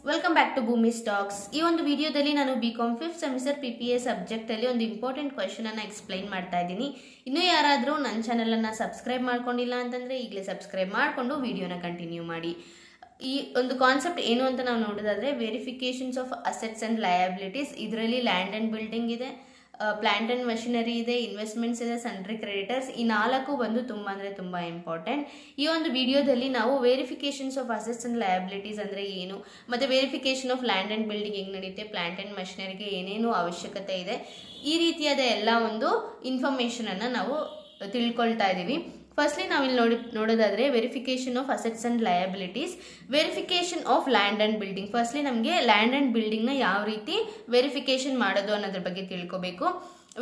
Welcome back to ಭೂಮಿ stocks. ಈ ಒಂದು ವಿಡಿಯೋದಲ್ಲಿ ನಾನು BCom 5th semester PPA subject ಅಲ್ಲಿ ಒಂದು ಇಂಪಾರ್ಟೆಂಟ್ ಕ್ವೆಶ್ಚನ್ ಅನ್ನು ಎಕ್ಸ್ಪ್ಲೈನ್ ಮಾಡ್ತಾ ಇದ್ದೀನಿ. ಇನ್ನೂ ಯಾರಾದರೂ ನನ್ನ ಚಾನೆಲ್ ಅನ್ನು ಸಬ್ಸ್ಕ್ರೈಬ್ ಮಾಡ್ಕೊಂಡಿಲ್ಲ ಅಂತಂದ್ರೆ ಈಗಲೇ ಸಬ್ಸ್ಕ್ರೈಬ್ ಮಾಡಿಕೊಂಡು ವಿಡಿಯೋನ ಕಂಟಿನ್ಯೂ ಮಾಡಿ. ಈ ಒಂದು ಕಾನ್ಸೆಪ್ಟ್ ಏನು ಅಂತ ನಾವು ನೋಡೋದಾದ್ರೆ verifications of assets and liabilities. ಇದರಲ್ಲಿ ಲ್ಯಾಂಡ್ ಅಂಡ್ ಬಿಲ್ಡಿಂಗ್ ಇದೆ, ಪ್ಲಾಂಟ್ ಅಂಡ್ ಮಷಿನರಿ ಇದೆ, ಇನ್ವೆಸ್ಟ್ಮೆಂಟ್ಸ್ ಇದೆ, ಸನ್ಡ್ರಿ ಕ್ರೆಡಿಟರ್ಸ್. ಈ ನಾಲ್ಕು ಬಂದು ತುಂಬಾ ಅಂದ್ರೆ ತುಂಬಾ ಇಂಪಾರ್ಟೆಂಟ್. ಈ ಒಂದು ವಿಡಿಯೋದಲ್ಲಿ ನಾವು verifications of assets and liabilities ಅಂದ್ರೆ ಏನು, ಮತ್ತೆ verification of land and building ಹೆಂಗ್ ನಡೆಯುತ್ತೆ, ಪ್ಲಾಂಟ್ ಅಂಡ್ ಮಷಿನರಿಗೆ ಏನೇನು ಅವಶ್ಯಕತೆ ಇದೆ, ಈ ರೀತಿಯಾದ ಎಲ್ಲ ಒಂದು ಇನ್ಫಾರ್ಮೇಶನ್ ಅನ್ನ ನಾವು ತಿಳ್ಕೊಳ್ತಾ ಇದೀವಿ. ಫಸ್ಟ್ಲಿ ನಾವಿಲ್ಲಿ ನೋಡೋದಾದ್ರೆ verification of assets and liabilities, verification of land and building. Firstly ನಮಗೆ ಲ್ಯಾಂಡ್ ಅಂಡ್ ಬಿಲ್ಡಿಂಗ್ ನ ಯಾವ ರೀತಿ ವೆರಿಫಿಕೇಶನ್ ಮಾಡೋದು ಅನ್ನೋದ್ರ ಬಗ್ಗೆ ತಿಳ್ಕೊಬೇಕು.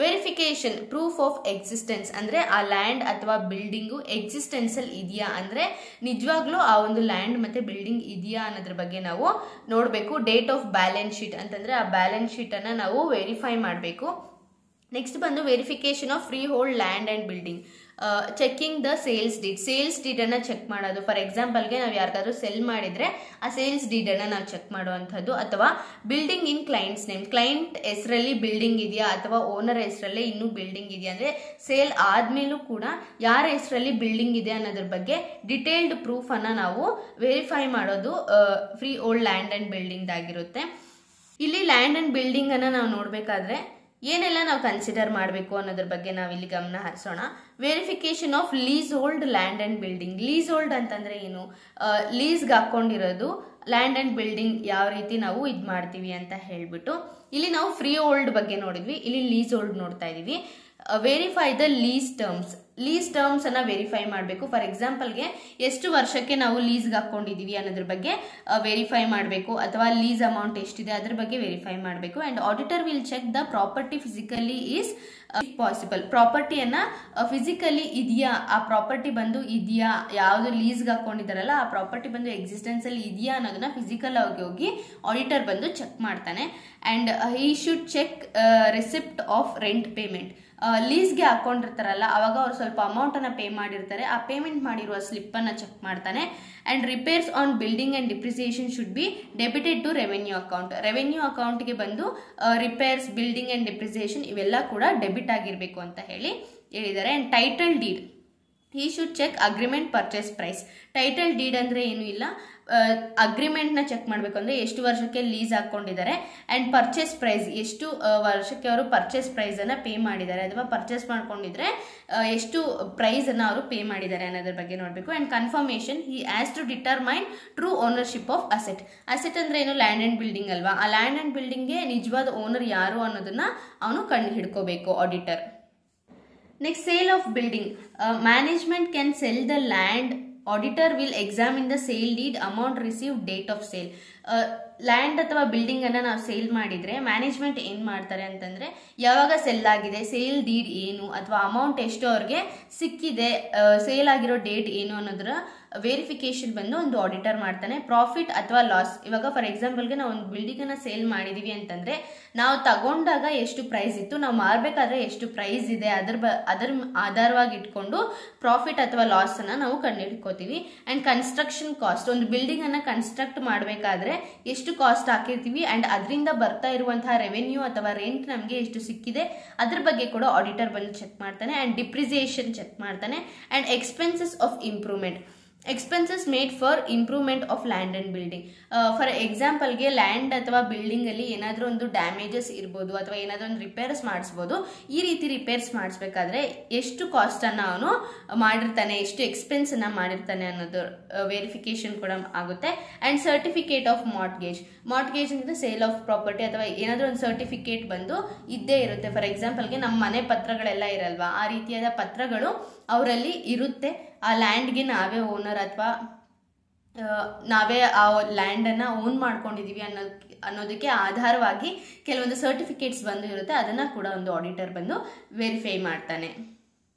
ವೆರಿಫಿಕೇಶನ್ ಪ್ರೂಫ್ ಆಫ್ ಎಕ್ಸಿಸ್ಟೆನ್ಸ್ ಅಂದ್ರೆ ಆ ಲ್ಯಾಂಡ್ ಅಥವಾ ಬಿಲ್ಡಿಂಗು ಎಕ್ಸಿಸ್ಟೆನ್ಸ್ ಅಲ್ಲಿ ಇದೆಯಾ, ಅಂದ್ರೆ ನಿಜವಾಗ್ಲೂ ಆ ಒಂದು ಲ್ಯಾಂಡ್ ಮತ್ತೆ ಬಿಲ್ಡಿಂಗ್ ಇದೆಯಾ ಅನ್ನೋದ್ರ ಬಗ್ಗೆ ನಾವು ನೋಡಬೇಕು. ಡೇಟ್ ಆಫ್ ಬ್ಯಾಲೆನ್ಸ್ ಶೀಟ್ ಅಂತಂದ್ರೆ ಆ ಬ್ಯಾಲೆನ್ಸ್ ಶೀಟ್ ಅನ್ನ ನಾವು ವೆರಿಫೈ ಮಾಡಬೇಕು. ನೆಕ್ಸ್ಟ್ ಬಂದು verification of free hold land and building, checking the sales deed ಅನ್ನ ಚೆಕ್ ಮಾಡೋದು. ಫಾರ್ ಎಕ್ಸಾಂಪಲ್ಗೆ ನಾವು ಯಾರಿಗಾದ್ರೂ ಸೆಲ್ ಮಾಡಿದ್ರೆ ಆ ಸೇಲ್ಸ್ ಡೀಡ್ ಅನ್ನ ನಾವು ಚೆಕ್ ಮಾಡುವಂಥದ್ದು. ಅಥವಾ building in clients name, client ಹೆಸರಲ್ಲಿ ಬಿಲ್ಡಿಂಗ್ ಇದೆಯಾ ಅಥವಾ ಓನರ್ ಹೆಸರಲ್ಲೇ ಇನ್ನೂ ಬಿಲ್ಡಿಂಗ್ ಇದೆಯಾ, ಅಂದ್ರೆ ಸೇಲ್ ಆದ್ಮೇಲೂ ಕೂಡ ಯಾರ ಹೆಸರಲ್ಲಿ ಬಿಲ್ಡಿಂಗ್ ಇದೆ ಅನ್ನೋದ್ರ ಬಗ್ಗೆ ಡಿಟೇಲ್ಡ್ ಪ್ರೂಫ್ ಅನ್ನ ನಾವು ವೆರಿಫೈ ಮಾಡೋದು free hold land and building ಆಗಿರುತ್ತೆ. ಇಲ್ಲಿ ಲ್ಯಾಂಡ್ ಅಂಡ್ ಬಿಲ್ಡಿಂಗ್ ಅನ್ನ ನಾವು ನೋಡ್ಬೇಕಾದ್ರೆ ಏನೆಲ್ಲ ನಾವು ಕನ್ಸಿಡರ್ ಮಾಡಬೇಕು ಅನ್ನೋದ್ರ ಬಗ್ಗೆ ನಾವಿಲ್ಲಿ ಗಮನ ಹರಿಸೋಣ. Verification of lease hold land and building. Lease hold ಅಂತಂದ್ರೆ ಏನು, ಲೀಸ್ಗೆ ಹಾಕೊಂಡಿರೋದು ಲ್ಯಾಂಡ್ ಅಂಡ್ ಬಿಲ್ಡಿಂಗ್ ಯಾವ ರೀತಿ ನಾವು ಇದ್ ಮಾಡ್ತೀವಿ ಅಂತ ಹೇಳ್ಬಿಟ್ಟು ಇಲ್ಲಿ ನಾವು ಫ್ರೀ ಹೋಲ್ಡ್ ಬಗ್ಗೆ ನೋಡಿದ್ವಿ, ಇಲ್ಲಿ ಲೀಸ್ ಹೋಲ್ಡ್ ನೋಡ್ತಾ ಇದೀವಿ. ವೆರಿಫೈ ದ ಲೀಸ್ ಟರ್ಮ್ಸ್ ಅನ್ನ ವೆರಿಫೈ ಮಾಡಬೇಕು. ಫಾರ್ ಎಕ್ಸಾಂಪಲ್ಗೆ ಎಷ್ಟು ವರ್ಷಕ್ಕೆ ನಾವು ಲೀಸ್ಗೆ ಹಾಕೊಂಡಿದೀವಿ ಅನ್ನೋದ್ರ ಬಗ್ಗೆ ವೆರಿಫೈ ಮಾಡಬೇಕು, ಅಥವಾ ಲೀಸ್ ಅಮೌಂಟ್ ಎಷ್ಟಿದೆ ಅದ್ರ ಬಗ್ಗೆ ವೆರಿಫೈ ಮಾಡಬೇಕು. And auditor will check the property physically is possible. ಪ್ರಾಪರ್ಟಿಯನ್ನ ಫಿಸಿಕಲಿ ಇದೆಯಾ, ಆ ಪ್ರಾಪರ್ಟಿ ಬಂದು ಇದೆಯಾ, ಯಾವ್ದು ಲೀಸ್ಗೆ ಹಾಕೊಂಡಿದಾರಲ್ಲ ಆ ಪ್ರಾಪರ್ಟಿ ಬಂದು ಎಕ್ಸಿಸ್ಟೆನ್ಸ್ ಅಲ್ಲಿ ಇದೆಯಾ ಅನ್ನೋದನ್ನ ಫಿಸಿಕಲ್ ಆಗಿ ಹೋಗಿ ಆಡಿಟರ್ ಬಂದು ಚೆಕ್ ಮಾಡ್ತಾನೆ. And he should check receipt of rent payment. ಲೀಸ್ಗೆ ಹಾಕೊಂಡಿರ್ತಾರಲ್ಲ ಅವಾಗ ಅವ್ರು ಸ್ವಲ್ಪ ಅಮೌಂಟ್ ಅನ್ನ ಪೇ ಮಾಡಿರ್ತಾರೆ, ಆ ಪೇಮೆಂಟ್ ಮಾಡಿರುವ ಸ್ಲಿಪ್ ಅನ್ನ ಚೆಕ್ ಮಾಡ್ತಾನೆ. And repairs on building and depreciation should be debited to revenue account. Revenue ಅಕೌಂಟ್ಗೆ ಬಂದು ರಿಪೇರ್ಸ್, ಬಿಲ್ಡಿಂಗ್ ಅಂಡ್ ಡಿಪ್ರಿಸಿಯೇಷನ್ ಇವೆಲ್ಲ ಕೂಡ ಡೆಬಿಟ್ ಆಗಿರ್ಬೇಕು ಅಂತ ಹೇಳಿದ್ದಾರೆ. And title deed, he should check agreement purchase price. Title deed ಅಂದ್ರೆ ಏನು ಇಲ್ಲ, ಅಗ್ರಿಮೆಂಟ್ ನ ಚೆಕ್ ಮಾಡಬೇಕು, ಅಂದ್ರೆ ಎಷ್ಟು ವರ್ಷಕ್ಕೆ ಲೀಸ್ ಹಾಕೊಂಡಿದ್ದಾರೆ. ಅಂಡ್ ಪರ್ಚೇಸ್ ಪ್ರೈಸ್, ಎಷ್ಟು ವರ್ಷಕ್ಕೆ ಅವರು ಪರ್ಚೇಸ್ ಪ್ರೈಸ್ ಅನ್ನ ಪೇ ಮಾಡಿದ್ದಾರೆ, ಅಥವಾ ಪರ್ಚೇಸ್ ಮಾಡ್ಕೊಂಡಿದ್ರೆ ಎಷ್ಟು ಪ್ರೈಸ್ ಅನ್ನ ಅವರು ಪೇ ಮಾಡಿದ್ದಾರೆ ಅನ್ನೋದ್ರ ಬಗ್ಗೆ ನೋಡಬೇಕು. And confirmation, he has to determine true ownership of asset. Asset ಅಂದ್ರೆ ಏನು, ಲ್ಯಾಂಡ್ ಅಂಡ್ ಬಿಲ್ಡಿಂಗ್ ಅಲ್ವಾ, ಆ ಲ್ಯಾಂಡ್ ಅಂಡ್ ಬಿಲ್ಡಿಂಗ್ಗೆ ನಿಜವಾದ ಓನರ್ ಯಾರು ಅನ್ನೋದನ್ನ ಅವನು ಕಂಡು ಹಿಡ್ಕೋಬೇಕು auditor. Next, sale of building. Management can sell the land. Auditor will examine the sale deed, amount received, date of sale. Land ಅಥವಾ ಬಿಲ್ಡಿಂಗ್ ಅನ್ನ ನಾವು ಸೇಲ್ ಮಾಡಿದ್ರೆ ಮ್ಯಾನೇಜ್ಮೆಂಟ್ ಏನ್ ಮಾಡ್ತಾರೆ ಅಂತಂದ್ರೆ ಯಾವಾಗ ಸೆಲ್ ಆಗಿದೆ, ಸೇಲ್ ಡೀಡ್ ಏನು, ಅಥವಾ ಅಮೌಂಟ್ ಎಷ್ಟು ಅವ್ರಿಗೆ ಸಿಕ್ಕಿದೆ, ಸೇಲ್ ಆಗಿರೋ ಡೇಟ್ ಏನು ಅನ್ನೋದ್ರ ವೆರಿಫಿಕೇಶನ್ ಬಂದು ಒಂದು ಆಡಿಟರ್ ಮಾಡ್ತಾನೆ. ಪ್ರಾಫಿಟ್ ಅಥವಾ ಲಾಸ್, ಇವಾಗ ಫಾರ್ ಎಕ್ಸಾಂಪಲ್ಗೆ ನಾವು ಒಂದು ಬಿಲ್ಡಿಂಗ್ ಅನ್ನ ಸೇಲ್ ಮಾಡಿದೀವಿ ಅಂತಂದ್ರೆ ನಾವು ತಗೊಂಡಾಗ ಎಷ್ಟು ಪ್ರೈಸ್ ಇತ್ತು, ನಾವು ಮಾರ್ಬೇಕಾದ್ರೆ ಎಷ್ಟು ಪ್ರೈಸ್ ಇದೆ, ಅದರ ಆಧಾರವಾಗಿ ಇಟ್ಕೊಂಡು ಪ್ರಾಫಿಟ್ ಅಥವಾ ಲಾಸ್ ಅನ್ನ ನಾವು ಕಂಡುಹಿಡ್ಕೋತೀವಿ. ಅಂಡ್ ಕನ್ಸ್ಟ್ರಕ್ಷನ್ ಕಾಸ್ಟ್, ಒಂದು ಬಿಲ್ಡಿಂಗ್ ಅನ್ನ ಕನ್ಸ್ಟ್ರಕ್ಟ್ ಮಾಡಬೇಕಾದ್ರೆ ಎಷ್ಟು ಕಾಸ್ಟ್ ಹಾಕಿರ್ತೀವಿ ಅಂಡ್ ಅದರಿಂದ ಬರ್ತಾ ಇರುವಂತಹ ರೆವೆನ್ಯೂ ಅಥವಾ ರೆಂಟ್ ನಮಗೆ ಎಷ್ಟು ಸಿಕ್ಕಿದೆ ಅದ್ರ ಬಗ್ಗೆ ಕೂಡ ಆಡಿಟರ್ ಬಂದು ಚೆಕ್ ಮಾಡ್ತಾನೆ. ಅಂಡ್ ಡಿಪ್ರಿಸಿಯೇಷನ್ ಚೆಕ್ ಮಾಡ್ತಾನೆ. And expenses of improvement, expenses made for improvement of land and building. For ಎಕ್ಸಾಂಪಲ್ಗೆ ಲ್ಯಾಂಡ್ ಅಥವಾ ಬಿಲ್ಡಿಂಗ್ ಅಲ್ಲಿ ಏನಾದ್ರೂ ಒಂದು ಡ್ಯಾಮೇಜಸ್ ಇರ್ಬೋದು, ಅಥವಾ ಏನಾದ್ರೂ ಒಂದು ರಿಪೇರ್ಸ್ ಮಾಡಿಸ್ಬೋದು. ಈ ರೀತಿ ರಿಪೇರ್ಸ್ ಮಾಡಿಸ್ಬೇಕಾದ್ರೆ ಎಷ್ಟು ಕಾಸ್ಟ್ ಅನ್ನ ಅವನು ಮಾಡಿರ್ತಾನೆ, ಎಷ್ಟು ಎಕ್ಸ್ಪೆನ್ಸ್ ಅನ್ನ ಮಾಡಿರ್ತಾನೆ ಅನ್ನೋದು ವೆರಿಫಿಕೇಶನ್ ಕೂಡ ಆಗುತ್ತೆ. ಅಂಡ್ ಸರ್ಟಿಫಿಕೇಟ್ ಆಫ್ ಮಾರ್ಟ್ಗೇಜ್ ಅಂದ್ರೆ ಸೇಲ್ ಆಫ್ ಪ್ರಾಪರ್ಟಿ, ಅಥವಾ ಏನಾದ್ರೂ ಒಂದು ಸರ್ಟಿಫಿಕೇಟ್ ಬಂದು ಇದ್ದೇ ಇರುತ್ತೆ. ಫಾರ್ ಎಕ್ಸಾಂಪಲ್ಗೆ ನಮ್ಮ ಮನೆ ಪತ್ರಗಳೆಲ್ಲ ಇರಲ್ವಾ, ಆ ರೀತಿಯಾದ ಪತ್ರಗಳು ಅವರಲ್ಲಿ ಇರುತ್ತೆ. ಆ ಲ್ಯಾಂಡ್ಗೆ ನಾವೇ ಓನರ್ ಅಥವಾ ನಾವೇ ಆ ಲ್ಯಾಂಡ್ ಅನ್ನ ಓನ್ ಮಾಡ್ಕೊಂಡಿದೀವಿ ಅನ್ನೋದಕ್ಕೆ ಆಧಾರವಾಗಿ ಕೆಲವೊಂದು ಸರ್ಟಿಫಿಕೇಟ್ಸ್ ಬಂದು ಇರುತ್ತೆ, ಅದನ್ನ ಕೂಡ ಒಂದು ಆಡಿಟರ್ ಬಂದು ವೆರಿಫೈ ಮಾಡ್ತಾನೆ.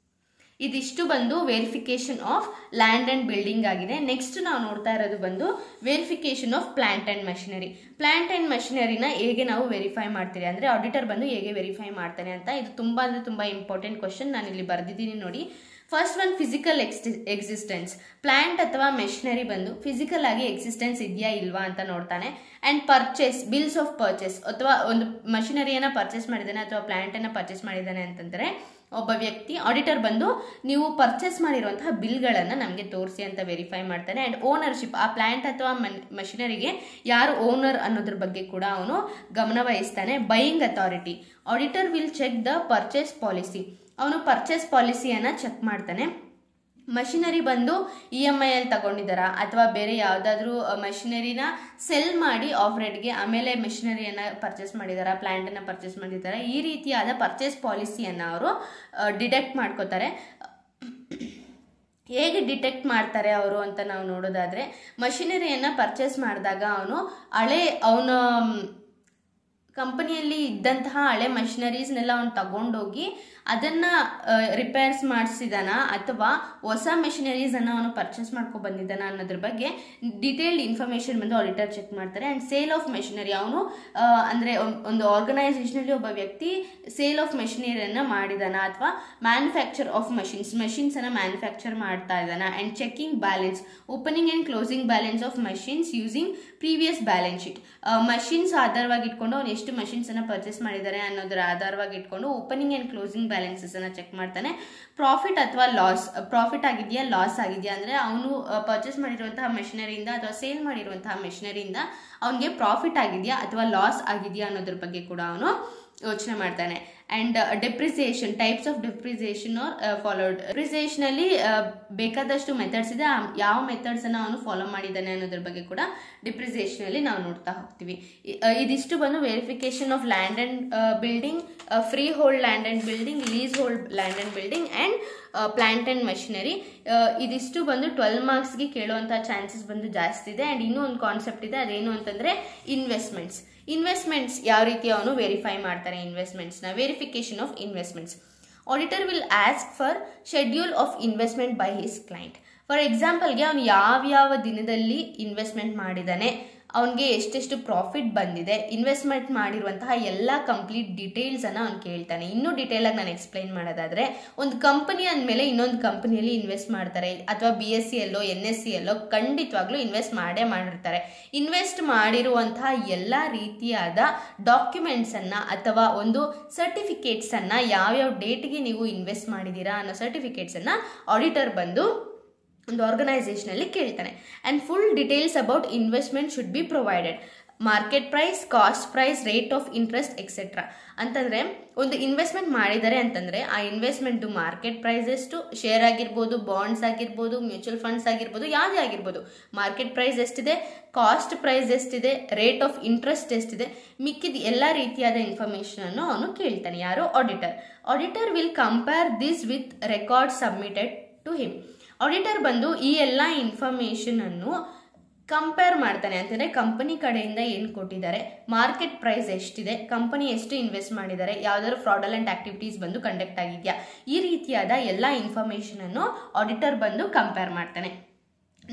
ಇದಿಷ್ಟು ಬಂದು verification of land and building ಆಗಿದೆ. ನೆಕ್ಸ್ಟ್ ನಾವು ನೋಡ್ತಾ ಇರೋದು ಬಂದು verification of plant and machinery. Plant and ಮಷಿನರಿನ ಹೇಗೆ ನಾವು ವೆರಿಫೈ ಮಾಡ್ತೀರಿ ಅಂದ್ರೆ ಆಡಿಟರ್ ಬಂದು ಹೇಗೆ ವೆರಿಫೈ ಮಾಡ್ತಾನೆ ಅಂತ. ಇದು ತುಂಬಾ ಅಂದ್ರೆ ತುಂಬಾ ಇಂಪಾರ್ಟೆಂಟ್ ಕ್ವಶನ್, ನಾನು ಇಲ್ಲಿ ಬರ್ದಿದ್ದೀನಿ ನೋಡಿ. First one physical existence. Plant ಅಥವಾ ಮೆಷಿನರಿ ಬಂದು ಫಿಸಿಕಲ್ ಆಗಿ ಎಕ್ಸಿಸ್ಟೆನ್ಸ್ ಇದೆಯಾ ಇಲ್ವಾ ಅಂತ ನೋಡ್ತಾನೆ. And purchase, bills of purchase, ಅಥವಾ ಒಂದು ಮಷಿನರಿಯನ್ನು ಪರ್ಚೇಸ್ ಮಾಡಿದ್ದಾನೆ ಅಥವಾ ಪ್ಲಾಂಟನ್ನು ಪರ್ಚೇಸ್ ಮಾಡಿದ್ದಾನೆ ಅಂತಂದರೆ ಒಬ್ಬ ವ್ಯಕ್ತಿ, ಆಡಿಟರ್ ಬಂದು ನೀವು ಪರ್ಚೇಸ್ ಮಾಡಿರುವಂತಹ ಬಿಲ್ಗಳನ್ನು ನಮಗೆ ತೋರಿಸಿ ಅಂತ ವೆರಿಫೈ ಮಾಡ್ತಾನೆ. ಆ್ಯಂಡ್ ಓನರ್ಶಿಪ್, ಆ ಪ್ಲಾಂಟ್ ಅಥವಾ ಮಷಿನರಿಗೆ ಯಾರು ಓನರ್ ಅನ್ನೋದ್ರ ಬಗ್ಗೆ ಕೂಡ ಅವನು ಗಮನ ವಹಿಸ್ತಾನೆ. Buying authority, auditor will check the purchase policy, ಅವನು ಪರ್ಚೇಸ್ ಪಾಲಿಸಿಯನ್ನು ಚೆಕ್ ಮಾಡ್ತಾನೆ. ಮಷಿನರಿ ಬಂದು EMI ಅಲ್ಲಿ ತಗೊಂಡಿದ್ದಾರಾ ಅಥವಾ ಬೇರೆ ಯಾವುದಾದ್ರೂ ಮಷಿನರಿನ ಸೆಲ್ ಮಾಡಿ ಆಫ್ ರೇಟ್ಗೆ ಆಮೇಲೆ ಮೆಷಿನರಿಯನ್ನು ಪರ್ಚೇಸ್ ಮಾಡಿದಾರಾ, ಪ್ಲಾಂಟನ್ನು ಪರ್ಚೇಸ್ ಮಾಡಿದ್ದಾರೆ, ಈ ರೀತಿಯಾದ ಪರ್ಚೇಸ್ ಪಾಲಿಸಿಯನ್ನು ಅವರು ಡಿಟೆಕ್ಟ್ ಮಾಡ್ಕೋತಾರೆ. ಹೇಗೆ ಡಿಟೆಕ್ಟ್ ಮಾಡ್ತಾರೆ ಅವರು ಅಂತ ನಾವು ನೋಡೋದಾದರೆ, ಮಷಿನರಿಯನ್ನು ಪರ್ಚೇಸ್ ಮಾಡಿದಾಗ ಅವನ ಕಂಪನಿಯಲ್ಲಿ ಇದ್ದಂತಹ ಹಳೆ ಮಷಿನರೀಸ್ನೆಲ್ಲ ಅವನು ತಗೊಂಡೋಗಿ ಅದನ್ನು ರಿಪೇರ್ಸ್ ಮಾಡಿಸಿದಾನ ಅಥವಾ ಹೊಸ ಮೆಷಿನರೀಸನ್ನು ಅವನು ಪರ್ಚೇಸ್ ಮಾಡ್ಕೊ ಬಂದಿದ್ದಾನ ಅನ್ನೋದ್ರ ಬಗ್ಗೆ ಡಿಟೇಲ್ಡ್ ಇನ್ಫಾರ್ಮೇಷನ್ ಬಂದು ಆಡಿಟರ್ ಚೆಕ್ ಮಾಡ್ತಾರೆ. ಆ್ಯಂಡ್ ಸೇಲ್ ಆಫ್ ಮೆಷಿನರಿ, ಅವನು ಅಂದರೆ ಒಂದು ಆರ್ಗನೈಸೇಷನಲ್ಲಿ ಒಬ್ಬ ವ್ಯಕ್ತಿ ಸೇಲ್ ಆಫ್ ಮೆಷಿನರಿಯನ್ನು ಮಾಡಿದಾನ ಅಥವಾ ಮ್ಯಾನುಫ್ಯಾಕ್ಚರ್ ಆಫ್ ಮೆಷಿನ್ಸನ್ನು ಮ್ಯಾನುಫ್ಯಾಕ್ಚರ್ ಮಾಡ್ತಾ ಇದ್ದಾನ. And checking balance, opening and closing balance of machines using previous balance sheet. Machines ಆಧಾರವಾಗಿ ಇಟ್ಕೊಂಡು ಅವ್ನು ಎಷ್ಟು ಮಷಿನ್ಸನ್ನು ಪರ್ಚೇಸ್ ಮಾಡಿದ್ದಾರೆ ಅನ್ನೋದರ ಆಧಾರವಾಗಿ ಇಟ್ಕೊಂಡು ಓಪನಿಂಗ್ ಆ್ಯಂಡ್ ಕ್ಲೋಸಿಂಗ್ ಬ್ಯಾಲೆನ್ಸಸ್ ಅನ್ನು ಚೆಕ್ ಮಾಡ್ತಾನೆ. ಪ್ರಾಫಿಟ್ ಅಥವಾ ಲಾಸ್, ಪ್ರಾಫಿಟ್ ಆಗಿದೆಯಾ ಲಾಸ್ ಆಗಿದೆಯಾ, ಅಂದರೆ ಅವನು ಪರ್ಚೇಸ್ ಮಾಡಿರುವಂತಹ ಮೆಷಿನರಿಯಿಂದ ಅಥವಾ ಸೇಲ್ ಮಾಡಿರುವಂತಹ ಮೆಷಿನರಿಯಿಂದ ಅವನಿಗೆ ಪ್ರಾಫಿಟ್ ಆಗಿದೆಯಾ ಅಥವಾ ಲಾಸ್ ಆಗಿದೆಯಾ ಅನ್ನೋದ್ರ ಬಗ್ಗೆ ಕೂಡ ಅವನು ಯೋಚನೆ ಮಾಡ್ತಾನೆ. And depreciation, types of depreciation are followed. Depreciation ಅಲ್ಲಿ ಬೇಕಾದಷ್ಟು ಮೆಥಡ್ಸ್ ಇದೆ, ಯಾವ ಮೆಥಡ್ಸ್ ಅನ್ನು ಅವನು ಫಾಲೋ ಮಾಡಿದ್ದಾನೆ ಅನ್ನೋದ್ರ ಬಗ್ಗೆ ಕೂಡ ಡೆಪ್ರಿಸಿಯೇಷನ್ ಅಲ್ಲಿ ನಾವು ನೋಡ್ತಾ ಹೋಗ್ತೀವಿ. ಇದಿಷ್ಟು ಬಂದು verification of land and building, free hold land and building, lease hold land and building and plant and machinery. ಇದಿಷ್ಟು ಬಂದು 12 ಮಾರ್ಕ್ಸ್ಗೆ ಕೇಳುವಂಥ ಚಾನ್ಸಸ್ ಬಂದು ಜಾಸ್ತಿ ಇದೆ. ಆ್ಯಂಡ್ ಇನ್ನೂ ಒಂದು ಕಾನ್ಸೆಪ್ಟ್ ಇದೆ, ಅದೇನು ಅಂತಂದರೆ ಇನ್ವೆಸ್ಟ್ಮೆಂಟ್ಸ್ ಯಾವ ರೀತಿ ಅವನು ವೆರಿಫೈ ಮಾಡ್ತಾರೆ ಇನ್ವೆಸ್ಟ್ಮೆಂಟ್ಸ್ನ. Verification of investments, auditor will ask for schedule of investment by his client. For ಎಕ್ಸಾಂಪಲ್ಗೆ ಅವನು ಯಾವ ದಿನದಲ್ಲಿ ಇನ್ವೆಸ್ಟ್ಮೆಂಟ್ ಮಾಡಿದ್ದಾನೆ, ಅವನಿಗೆ ಎಷ್ಟೆಷ್ಟು ಪ್ರಾಫಿಟ್ ಬಂದಿದೆ, ಇನ್ವೆಸ್ಟ್ಮೆಂಟ್ ಮಾಡಿರುವಂತಹ ಎಲ್ಲ ಕಂಪ್ಲೀಟ್ ಡೀಟೇಲ್ಸನ್ನು ಅವ್ನು ಕೇಳ್ತಾನೆ. ಇನ್ನೂ ಡೀಟೇಲಾಗಿ ನಾನು ಎಕ್ಸ್ಪ್ಲೈನ್ ಮಾಡೋದಾದರೆ, ಒಂದು ಕಂಪನಿ ಅಂದಮೇಲೆ ಇನ್ನೊಂದು ಕಂಪನಿಯಲ್ಲಿ ಇನ್ವೆಸ್ಟ್ ಮಾಡ್ತಾರೆ ಅಥವಾ BSc ಅಲ್ಲೋ NSc ಅಲ್ಲೋ ಖಂಡಿತವಾಗ್ಲೂ ಇನ್ವೆಸ್ಟ್ ಮಾಡಿರ್ತಾರೆ. ಇನ್ವೆಸ್ಟ್ ಮಾಡಿರುವಂತಹ ಎಲ್ಲ ರೀತಿಯಾದ ಡಾಕ್ಯುಮೆಂಟ್ಸನ್ನು ಅಥವಾ ಒಂದು ಸರ್ಟಿಫಿಕೇಟ್ಸನ್ನು ಯಾವ್ಯಾವ ಡೇಟ್ಗೆ ನೀವು ಇನ್ವೆಸ್ಟ್ ಮಾಡಿದ್ದೀರಾ ಅನ್ನೋ ಸರ್ಟಿಫಿಕೇಟ್ಸನ್ನು ಆಡಿಟರ್ ಬಂದು ಒಂದು ಆರ್ಗನೈಸೇಷನಲ್ಲಿ ಕೇಳ್ತಾನೆ. And full details about investment should be provided. Market price, cost price, rate of interest etcetera. ಅಂತಂದರೆ ಒಂದು ಇನ್ವೆಸ್ಟ್ಮೆಂಟ್ ಮಾಡಿದ್ದಾರೆ ಅಂತಂದರೆ ಆ ಇನ್ವೆಸ್ಟ್ಮೆಂಟ್ದು ಮಾರ್ಕೆಟ್ ಪ್ರೈಸ್ ಎಷ್ಟು, ಶೇರ್ ಆಗಿರ್ಬೋದು, ಬಾಂಡ್ಸ್ ಆಗಿರ್ಬೋದು, ಮ್ಯೂಚುವಲ್ ಫಂಡ್ಸ್ ಆಗಿರ್ಬೋದು, ಯಾವುದೇ ಆಗಿರ್ಬೋದು, ಮಾರ್ಕೆಟ್ ಪ್ರೈಸ್ ಎಷ್ಟಿದೆ, ಕಾಸ್ಟ್ ಪ್ರೈಸ್ ಎಷ್ಟಿದೆ, ರೇಟ್ ಆಫ್ ಇಂಟ್ರೆಸ್ಟ್ ಎಷ್ಟಿದೆ, ಮಿಕ್ಕಿದ ಎಲ್ಲ ರೀತಿಯಾದ ಇನ್ಫಾರ್ಮೇಷನನ್ನು ಅವನು ಕೇಳ್ತಾನೆ. ಯಾರು? Auditor. Auditor will compare this with record submitted to him. Auditor ಬಂದು ಈ ಎಲ್ಲ ಇನ್ಫಾರ್ಮೇಷನನ್ನು ಕಂಪೇರ್ ಮಾಡ್ತಾನೆ. ಅಂತಂದರೆ ಕಂಪನಿ ಕಡೆಯಿಂದ ಏನು ಕೊಟ್ಟಿದ್ದಾರೆ, ಮಾರ್ಕೆಟ್ ಪ್ರೈಸ್ ಎಷ್ಟಿದೆ, ಕಂಪನಿ ಎಷ್ಟು ಇನ್ವೆಸ್ಟ್ ಮಾಡಿದ್ದಾರೆ, ಯಾವುದಾದ್ರು ಫ್ರಾಡಲೆಂಟ್ ಆಕ್ಟಿವಿಟೀಸ್ ಬಂದು ಕಂಡಕ್ಟ್ ಆಗಿದೆಯಾ, ಈ ರೀತಿಯಾದ ಎಲ್ಲ ಇನ್ಫಾರ್ಮೇಷನನ್ನು ಆಡಿಟರ್ ಬಂದು ಕಂಪೇರ್ ಮಾಡ್ತಾನೆ.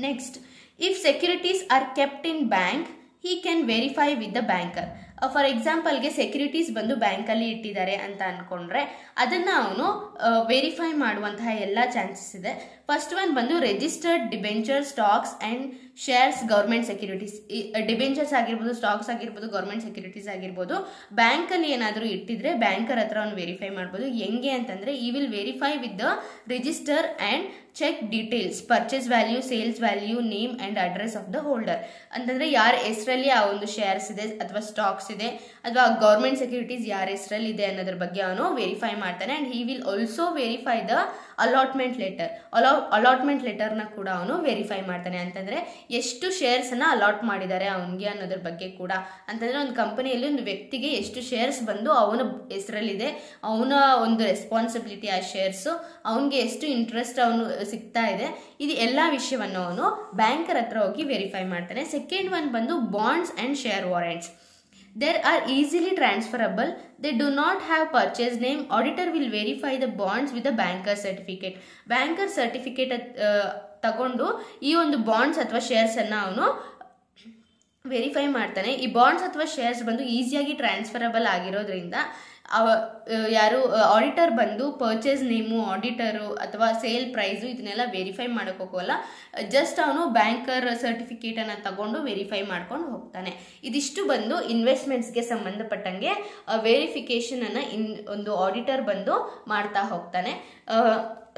Next, if securities are kept in bank he can verify with the banker. For ಎಕ್ಸಾಂಪಲ್ಗೆ ಸೆಕ್ಯೂರಿಟೀಸ್ ಬಂದು ಬ್ಯಾಂಕಲ್ಲಿ ಇಟ್ಟಿದ್ದಾರೆ ಅಂತ ಅಂದ್ಕೊಂಡ್ರೆ ಅದನ್ನು ಅವನು ವೆರಿಫೈ ಮಾಡುವಂತಹ ಎಲ್ಲ ಚಾನ್ಸಸ್ ಇದೆ. ಫಸ್ಟ್ ಒನ್ ಬಂದು registered debenture, stocks and shares, government securities. Debentures ಆಗಿರ್ಬೋದು, ಸ್ಟಾಕ್ಸ್ ಆಗಿರ್ಬೋದು, ಗೌರ್ಮೆಂಟ್ ಸೆಕ್ಯೂರಿಟೀಸ್ ಆಗಿರ್ಬೋದು, ಬ್ಯಾಂಕಲ್ಲಿ ಏನಾದರೂ ಇಟ್ಟಿದ್ರೆ ಬ್ಯಾಂಕರ್ ಹತ್ರ ಅವನು ವೆರಿಫೈ ಮಾಡ್ಬೋದು. ಹೆಂಗೆ ಅಂತಂದರೆ he will verify with the register and check details, purchase value, sales value, name and address of the holder. ಅಂತಂದರೆ ಯಾರ ಹೆಸರಲ್ಲಿ ಆ ಒಂದು ಶೇರ್ಸ್ ಇದೆ ಅಥವಾ ಸ್ಟಾಕ್ಸ್ ಇದೆ ಅಥವಾ ಗೌರ್ಮೆಂಟ್ ಸೆಕ್ಯೂರಿಟೀಸ್ ಯಾರ ಹೆಸರಲ್ಲಿ ಇದೆ ಅನ್ನೋದ್ರ ಬಗ್ಗೆ ಅವನು ವೆರಿಫೈ ಮಾಡ್ತಾನೆ. And he will also verify the allotment letter. Allotment ಲೆಟರ್ನ ಕೂಡ ಅವನು ವೆರಿಫೈ ಮಾಡ್ತಾನೆ. ಅಂತಂದರೆ ಎಷ್ಟು ಶೇರ್ಸನ್ನು ಅಲಾಟ್ ಮಾಡಿದ್ದಾರೆ ಅವನಿಗೆ ಅನ್ನೋದ್ರ ಬಗ್ಗೆ ಕೂಡ. ಅಂತಂದರೆ ಒಂದು ಕಂಪನಿಯಲ್ಲಿ ಒಂದು ವ್ಯಕ್ತಿಗೆ ಎಷ್ಟು ಶೇರ್ಸ್ ಬಂದು ಅವನ ಹೆಸರಲ್ಲಿದೆ, ಅವನ ಒಂದು ರೆಸ್ಪಾನ್ಸಿಬಿಲಿಟಿ ಆ ಶೇರ್ಸು, ಅವನಿಗೆ ಎಷ್ಟು ಇಂಟ್ರೆಸ್ಟ್ ಅವನು ಸಿಗ್ತಾ ಇದೆ, ಇದು ಎಲ್ಲ ವಿಷಯವನ್ನು ಅವನು ಬ್ಯಾಂಕರ್ ಹತ್ರ ಹೋಗಿ ವೆರಿಫೈ ಮಾಡ್ತಾನೆ. ಸೆಕೆಂಡ್ ಒನ್ ಬಂದು bonds and share warrants. They are easily transferable. They do not have purchase name. Auditor will verify the bonds with the banker certificate. Banker certificate ತಗೊಂಡು ಈ ಒಂದು ಬಾಂಡ್ಸ್ ಅಥವಾ ಶೇರ್ಸನ್ನು ಅವನು ವೆರಿಫೈ ಮಾಡ್ತಾನೆ. ಈ ಬಾಂಡ್ಸ್ ಅಥವಾ ಶೇರ್ಸ್ ಬಂದು ಈಸಿಯಾಗಿ ಟ್ರಾನ್ಸ್ಫರಬಲ್ ಆಗಿರೋದ್ರಿಂದ ಯಾರು ಆಡಿಟರ್ ಬಂದು ಪರ್ಚೇಸ್ ನೇಮು, ಆಡಿಟರು ಅಥವಾ ಸೇಲ್ ಪ್ರೈಸು ಇದನ್ನೆಲ್ಲ ವೆರಿಫೈ ಮಾಡೋಕೆ ಹೋಗೋಲ್ಲ. ಜಸ್ಟ್ ಅವನು ಬ್ಯಾಂಕರ್ ಸರ್ಟಿಫಿಕೇಟನ್ನು ತಗೊಂಡು ವೆರಿಫೈ ಮಾಡ್ಕೊಂಡು ಹೋಗ್ತಾನೆ. ಇದಿಷ್ಟು ಬಂದು ಇನ್ವೆಸ್ಟ್ಮೆಂಟ್ಸ್ಗೆ ಸಂಬಂಧಪಟ್ಟಂಗೆ ವೆರಿಫಿಕೇಷನನ್ನು ಒಂದು ಆಡಿಟರ್ ಬಂದು ಮಾಡ್ತಾ ಹೋಗ್ತಾನೆ.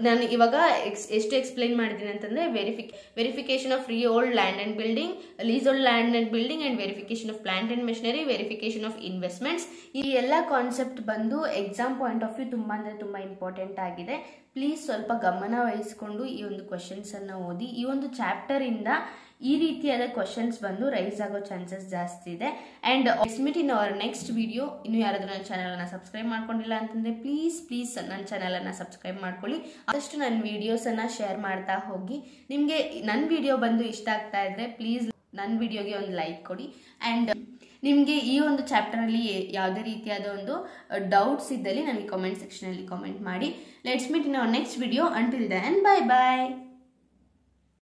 ನಾನು ಇವಾಗ ಎಷ್ಟು ಎಕ್ಸ್ಪ್ಲೈನ್ ಮಾಡಿದ್ದೀನಿ ಅಂತಂದರೆ verification of free old land and building, lease old land and building and verification of plant and machinery, verification of investments. ಈ ಎಲ್ಲ ಕಾನ್ಸೆಪ್ಟ್ ಬಂದು ಎಕ್ಸಾಮ್ ಪಾಯಿಂಟ್ ಆಫ್ ವ್ಯೂ ತುಂಬ ಅಂದರೆ ತುಂಬ ಇಂಪಾರ್ಟೆಂಟ್ ಆಗಿದೆ. ಪ್ಲೀಸ್ ಸ್ವಲ್ಪ ಗಮನ ವಹಿಸ್ಕೊಂಡು ಈ ಒಂದು ಕ್ವಶನ್ಸನ್ನು ಓದಿ. ಈ ಒಂದು ಚಾಪ್ಟರಿಂದ ಈ ರೀತಿಯಾದ ಕ್ವಶನ್ಸ್ ಬಂದು ರೈಸ್ ಆಗೋ ಚಾನ್ಸಸ್ ಜಾಸ್ತಿ ಇದೆ. And meet in our next video. ಇನ್ನು ಯಾರಾದರೂ ನನ್ನ ಚಾನಲನ್ನು ಸಬ್ಸ್ಕ್ರೈಬ್ ಮಾಡ್ಕೊಂಡಿಲ್ಲ ಅಂತಂದರೆ ಪ್ಲೀಸ್ ನನ್ನ ಚಾನಲನ್ನು ಸಬ್ಸ್ಕ್ರೈಬ್ ಮಾಡ್ಕೊಳ್ಳಿ. ಆದಷ್ಟು ನನ್ನ ವೀಡಿಯೋಸನ್ನು ಶೇರ್ ಮಾಡ್ತಾ ಹೋಗಿ. ನಿಮಗೆ ನನ್ನ ವಿಡಿಯೋ ಬಂದು ಇಷ್ಟ ಆಗ್ತಾ ಇದ್ದರೆ ಪ್ಲೀಸ್ ನನ್ನ ವಿಡಿಯೋಗೆ ಒಂದು ಲೈಕ್ ಕೊಡಿ. ಆ್ಯಂಡ್ ನಿಮಗೆ ಈ ಒಂದು ಚಾಪ್ಟರಲ್ಲಿ ಯಾವುದೇ ರೀತಿಯಾದ ಒಂದು ಡೌಟ್ಸ್ ಇದ್ದಲ್ಲಿ ನನಗೆ ಕಾಮೆಂಟ್ ಸೆಕ್ಷನಲ್ಲಿ ಕಾಮೆಂಟ್ ಮಾಡಿ. Let's meet in our next video. Until then, bye bye.